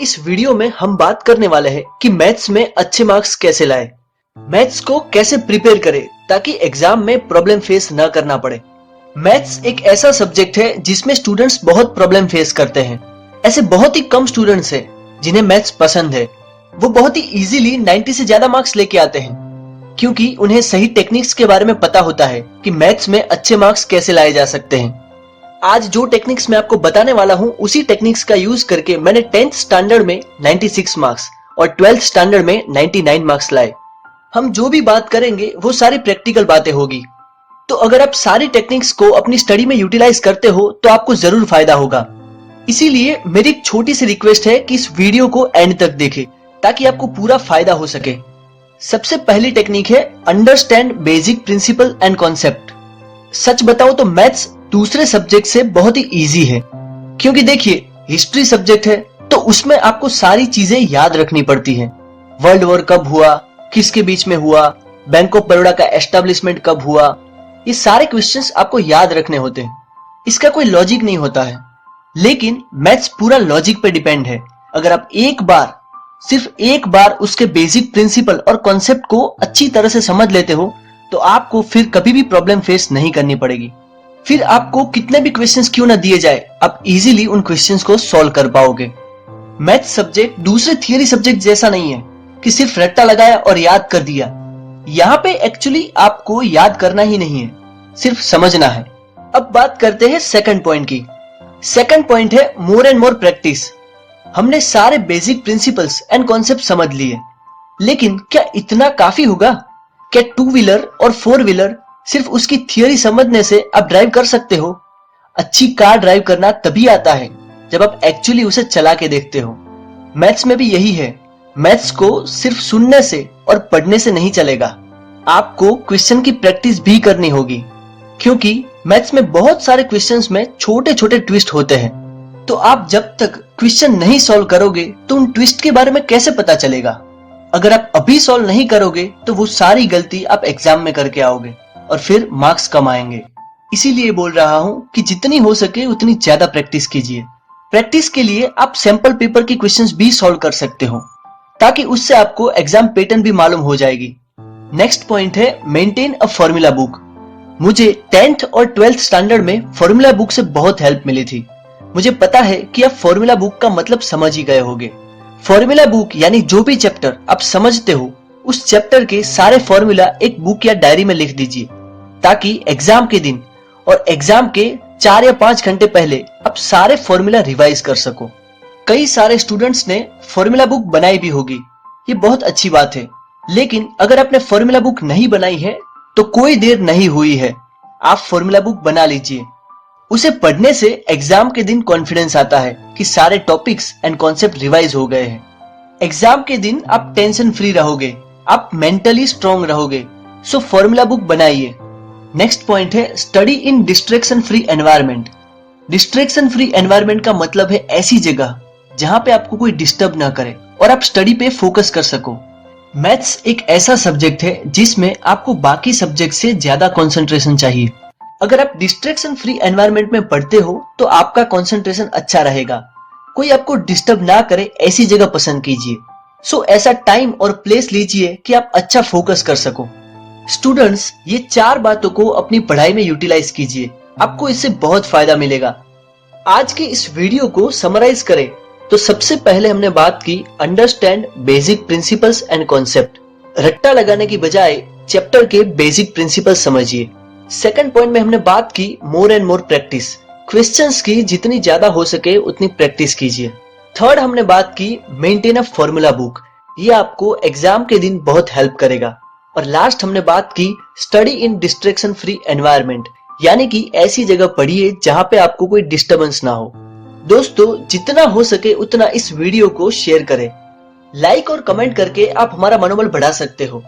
इस वीडियो में हम बात करने वाले हैं कि मैथ्स में अच्छे मार्क्स कैसे लाएं, मैथ्स को कैसे प्रिपेयर करें ताकि एग्जाम में प्रॉब्लम फेस न करना पड़े। मैथ्स एक ऐसा सब्जेक्ट है जिसमें स्टूडेंट्स बहुत प्रॉब्लम फेस करते हैं। ऐसे बहुत ही कम स्टूडेंट्स हैं जिन्हें मैथ्स पसंद है। वो बहुत ही इजीली 90 से ज्यादा मार्क्स लेके आते हैं क्योंकि उन्हें सही टेक्निक्स के बारे में पता होता है कि मैथ्स में अच्छे मार्क्स कैसे लाए जा सकते हैं। आज जो टेक्निक्स मैं आपको बताने वाला हूं उसी टेक्निक्स का यूज करके मैंने 10th स्टैंडर्ड में 96 मार्क्स और 12th स्टैंडर्ड में 99 मार्क्स लाए। हम जो भी बात करेंगे वो सारी प्रैक्टिकल बातें होगी। तो अगर आप सारी टेक्निक्स को अपनी स्टडी में यूटिलाइज करते हो तो आपको जरूर फायदा होगा। इसीलिए मेरी एक छोटी सी रिक्वेस्ट है कि इस वीडियो को एंड तक देखें ताकि आपको पूरा फायदा हो सके। सबसे पहली टेक्निक है understand basic principle and concept. सच बताओ तो मैथ्स दूसरे सब्जेक्ट से बहुत ही इजी है क्योंकि देखिए हिस्ट्री सब्जेक्ट है तो उसमें आपको सारी चीजें याद रखनी पड़ती हैं। वर्ल्ड वॉर कब हुआ, किसके बीच में हुआ, बैंक ऑफ बड़ौदा का एस्टेब्लिशमेंट कब हुआ, ये सारे क्वेश्चंस आपको याद रखने होते हैं। इसका कोई लॉजिक नहीं होता है, लेकिन मैथ्स पूरा लॉजिक पे डिपेंड है। अगर आप सिर्फ एक बार उसके बेसिक प्रिंसिपल और कॉन्सेप्ट को अच्छी तरह से समझ लेते हो तो आपको फिर कभी भी प्रॉब्लम फेस नहीं करनी पड़ेगी। फिर आपको कितने भी क्वेश्चंस क्यों ना दिए जाए, आप इजीली उन क्वेश्चंस को सॉल्व कर पाओगे। मैथ्स सब्जेक्ट दूसरे थियरी सब्जेक्ट जैसा नहीं है कि सिर्फ रट्टा लगाया और याद कर दिया। यहाँ पे एक्चुअली आपको याद करना ही नहीं है, सिर्फ समझना है। अब बात करते हैं सेकंड पॉइंट की। सेकंड पॉइंट है मोर एंड मोर प्रैक्टिस। हमने सारे बेसिक प्रिंसिपल्स एंड कॉन्सेप्ट समझ लिए, लेकिन क्या इतना काफी होगा? क्या 2 व्हीलर और 4 व्हीलर सिर्फ उसकी थियरी समझने से आप ड्राइव कर सकते हो? अच्छी कार ड्राइव करना तभी आता है जब आप एक्चुअली उसे चला के देखते हो। मैथ्स में भी यही है। मैथ्स को सिर्फ सुनने से और पढ़ने से नहीं चलेगा, आपको क्वेश्चन की प्रैक्टिस भी करनी होगी क्योंकि मैथ्स में बहुत सारे क्वेश्चंस में छोटे छोटे ट्विस्ट होते हैं। तो आप जब तक क्वेश्चन नहीं सॉल्व करोगे तो उन ट्विस्ट के बारे में कैसे पता चलेगा? अगर आप अभी सॉल्व नहीं करोगे तो वो सारी गलती आप एग्जाम में करके आओगे और फिर मार्क्स कम आएंगे। इसीलिए बोल रहा हूं कि जितनी हो सके उतनी ज्यादा प्रैक्टिस कीजिए। प्रैक्टिस के लिए आप सैंपल पेपर के क्वेश्चंस भी सॉल्व कर सकते हो ताकि उससे आपको एग्जाम पैटर्न भी मालूम हो जाएगी। नेक्स्ट पॉइंट है मेंटेन अ फॉर्मूला बुक। मुझे 10th और 12th स्टैंडर्ड में फॉर्मूला बुक से बहुत हेल्प मिली थी। मुझे पता है कि आप फॉर्मूला बुक का मतलब समझ ही गए होंगे। फॉर्मूला बुक यानी जो भी चैप्टर आप समझते हो उस चैप्टर के सारे फॉर्मूला एक बुक या डायरी में लिख दीजिए ताकि एग्जाम के दिन और एग्जाम के 4 या 5 घंटे पहले आप सारे फॉर्मूला रिवाइज कर सको। कई सारे स्टूडेंट्स ने फॉर्मूला बुक बनाई भी होगी, ये बहुत अच्छी बात है। लेकिन अगर आपने फॉर्मूला बुक नहीं बनाई है तो कोई देर नहीं हुई है, आप फॉर्मूला बुक बना लीजिए। उसे पढ़ने से एग्जाम के दिन कॉन्फिडेंस आता है कि सारे टॉपिक्स एंड कॉन्सेप्ट रिवाइज हो गए हैं। एग्जाम के दिन आप टेंशन फ्री रहोगे, आप मेंटली स्ट्रांग रहोगे। सो फॉर्मूला बुक बनाइए। नेक्स्ट पॉइंट है study in distraction free environment. Distraction free environment का मतलब है ऐसी जगह जहां पे आपको कोई डिस्टर्ब ना करे और आप स्टडी पे फोकस कर सको। मैथ्स एक ऐसा सब्जेक्ट है जिसमें आपको बाकी सब्जेक्ट से ज्यादा कंसंट्रेशन चाहिए। अगर आप डिस्ट्रैक्शन फ्री एनवायरनमेंट में पढ़ते हो तो आपका कंसंट्रेशन अच्छा रहेगा। कोई आपको डिस्टर्ब ना करे ऐसी जगह पसंद कीजिए। सो ऐसा टाइम और प्लेस लीजिए कि आप अच्छा फोकस कर सको। स्टूडेंट्स, ये 4 बातों को अपनी पढ़ाई में यूटिलाइज कीजिए, आपको इससे बहुत फायदा मिलेगा। आज के इस वीडियो को समराइज करें तो सबसे पहले हमने बात की understand basic principles and concept. रट्टा लगाने की बजाय चैप्टर के बेसिक प्रिंसिपल समझिए। सेकंड पॉइंट में हमने बात की more and more practice. Questions की जितनी ज्यादा हो सके उतनी प्रैक्टिस कीजिए। थर्ड हमने बात की मेंटेन अ फॉर्मूला बुक, ये आपको एग्जाम के दिन बहुत हेल्प करेगा। और लास्ट हमने बात की study in distraction free environment, यानी कि ऐसी जगह पढ़िए जहां पे आपको कोई डिस्टर्बेंस ना हो। दोस्तों, जितना हो सके उतना इस वीडियो को शेयर करें। लाइक और कमेंट करके आप हमारा मनोबल बढ़ा सकते हो।